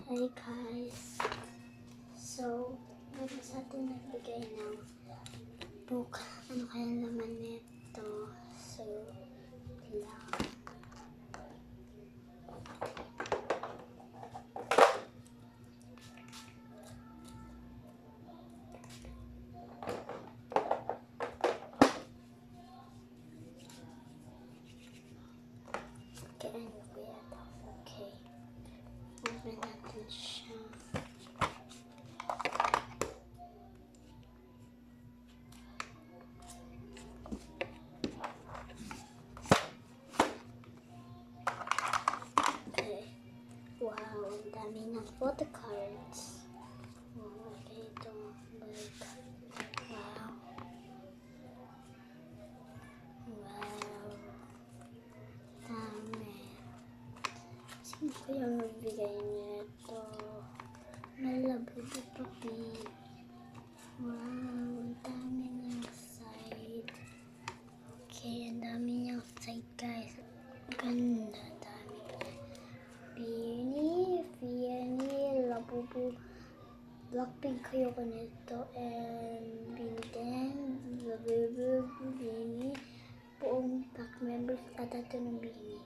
Hi guys, so meron sa atin nagbigay ng book. Ano kaya naman nito? So lang. Okay, ano ko yata? Okay, open natin siya. Wow, ang dami ng photo cards. Oh, okay, ito. Like, wow. Wow. Dami. Sino kaya magbigay nito? Malabuti papi. Wow, ang dami niyang side. Okay, ang dami niyang side guys. Ganda, dami. Fiani, Labubu, Blackpink kayo ko nito, and Binten, Labubu, Bini, buong Black members ata ito ng Bini,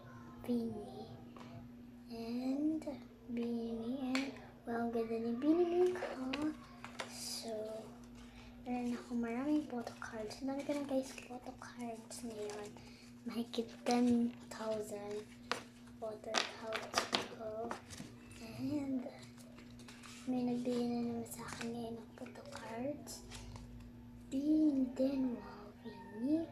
and Bini, and well, ang ganda ni Bini ko. So, meron ako maraming photo cards. Dami ko na guys photo cards ngayon. Mahigit 10,000 photo cards ko. And may nagbili na naman sa akin ngayon ng photo cards. Then, wow, Vinny.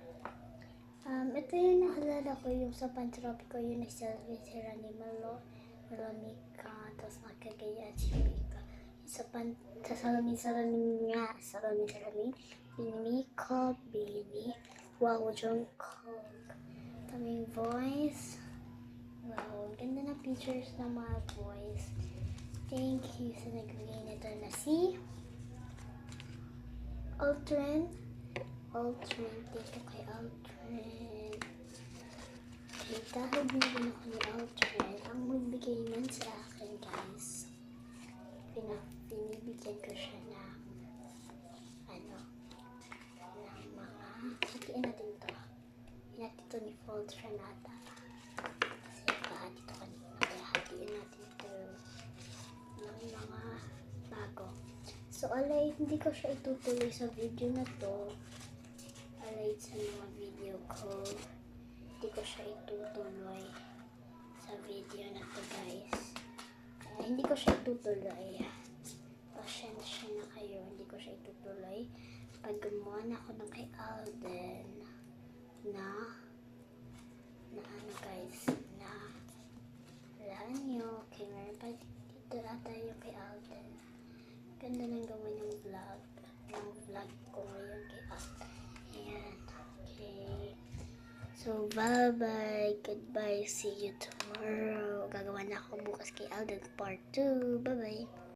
Ito yung nakalala ko, yung sa Pantropiko, yung nag-selfie si Rani Malomika, tapos nakagaya at si Mika. Sa salamin, Miko, Bini, wow, Jungkook. Taming voice. Wow, ganda na pictures ng mga boys. Thank you sa nagbigay nito na si Altren. Thank you kay Altren. Okay, dahil binigyan ako ni Altren, ang magbigay man sa akin guys, pinibigyan ko siya ng ng mga, hatiin natin ito. Hinati ito ni Voltron ata. Dito kanina, kaya hatiin natin ito ng mga bago. So, alay, hindi ko siya itutuloy sa video na to. Alay, sa mga video ko, hindi ko siya itutuloy sa video na to guys. Kaya hindi ko siya itutuloy. Pasensya na kayo, hindi ko siya itutuloy. Pag gumawa na ako ng kay Alden na ano guys, na wala nyo. Okay, meron pa dito ata yung kay Alden. Ganda ng gawin yung vlog ko ngayon kay Alden. Ayan, okay. So, bye-bye. Goodbye. See you tomorrow. Gagawa na ako bukas kay Alden part 2. Bye-bye.